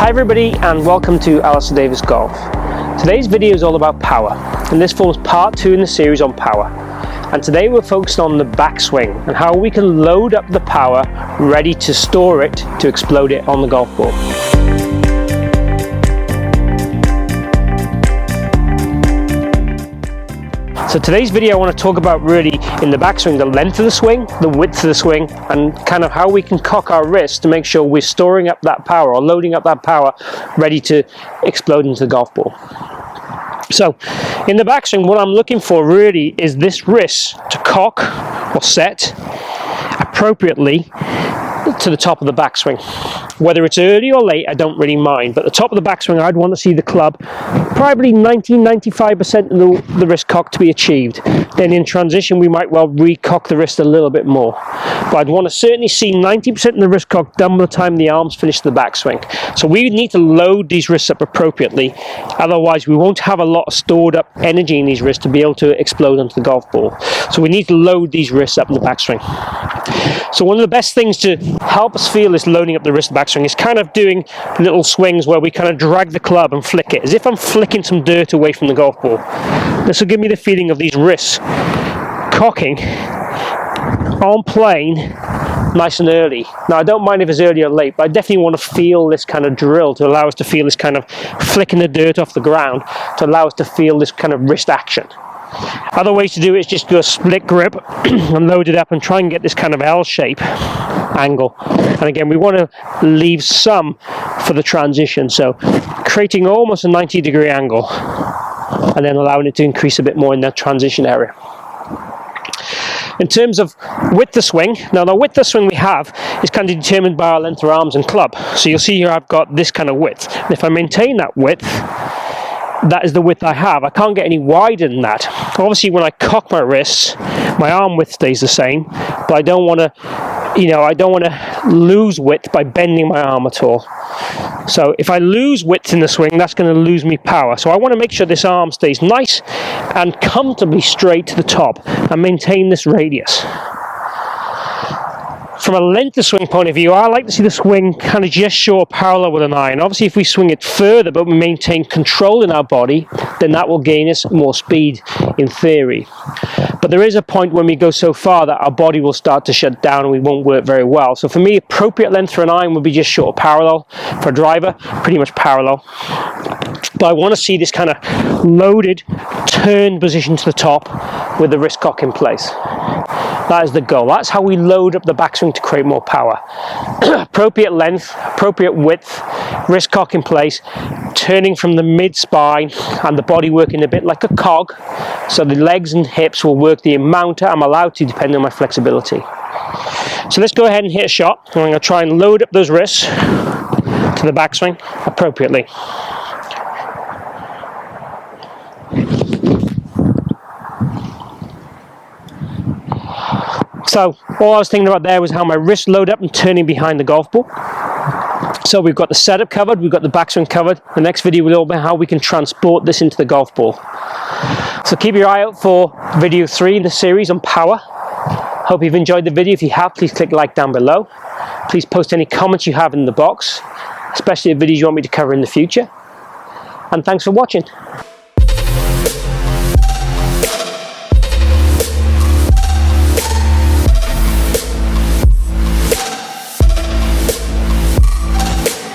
Hi everybody and welcome to Alistair Davies Golf. Today's video is all about power, and this forms part 2 in the series on power. And today we're focused on the backswing and how we can load up the power ready to store it to explode it on the golf ball. So today's video I want to talk about really in the backswing, the length of the swing, the width of the swing, and kind of how we can cock our wrist to make sure we're storing up that power or loading up that power ready to explode into the golf ball. So in the backswing, what I'm looking for really is this wrist to cock or set appropriately to the top of the backswing. Whether it's early or late, I don't really mind, but the top of the backswing, I'd want to see the club probably 90-95% of the wrist cock to be achieved. Then in transition, we might well recock the wrist a little bit more. But I'd want to certainly see 90% of the wrist cock done by the time the arms finish the backswing. So we need to load these wrists up appropriately. Otherwise, we won't have a lot of stored up energy in these wrists to be able to explode onto the golf ball. So we need to load these wrists up in the backswing. So one of the best things to help us feel this loading up the wrist backswing is kind of doing little swings where we kind of drag the club and flick it, as if I'm flicking some dirt away from the golf ball. This will give me the feeling of these wrists cocking on plane nice and early. Now I don't mind if it's early or late, but I definitely want to feel this kind of drill to allow us to feel this kind of flicking the dirt off the ground, to allow us to feel this kind of wrist action. Other ways to do it is just do a split grip and load it up and try and get this kind of L shape angle. And again, we want to leave some for the transition, so creating almost a 90-degree angle and then allowing it to increase a bit more in that transition area. In terms of width of swing, now the width of swing we have is kind of determined by our length of arms and club. So you'll see here I've got this kind of width, and if I maintain that width, that is the width I have. I can't get any wider than that. Obviously when I cock my wrists, my arm width stays the same, but I don't want to, I don't want to lose width by bending my arm at all. So if I lose width in the swing, that's going to lose me power. So I want to make sure this arm stays nice and comfortably straight to the top and maintain this radius. From a length of swing point of view, I like to see the swing kind of just short parallel with an iron. Obviously, if we swing it further, but we maintain control in our body, then that will gain us more speed in theory. But there is a point when we go so far that our body will start to shut down and we won't work very well. So for me, appropriate length for an iron would be just short parallel. For a driver, pretty much parallel. But I want to see this kind of loaded, turned position to the top with the wrist cock in place. That is the goal. That's how we load up the backswing to create more power. Appropriate length, appropriate width, wrist cock in place, turning from the mid-spine and the body working a bit like a cog, so the legs and hips will work the amount I'm allowed to depending on my flexibility. So let's go ahead and hit a shot. I'm going to try and load up those wrists to the backswing appropriately. So all I was thinking about there was how my wrists load up and turning behind the golf ball. So we've got the setup covered, we've got the backswing covered. The next video will be how we can transport this into the golf ball. So keep your eye out for video 3 in the series on power. Hope you've enjoyed the video. If you have, please click like down below. Please post any comments you have in the box, especially the videos you want me to cover in the future. And thanks for watching.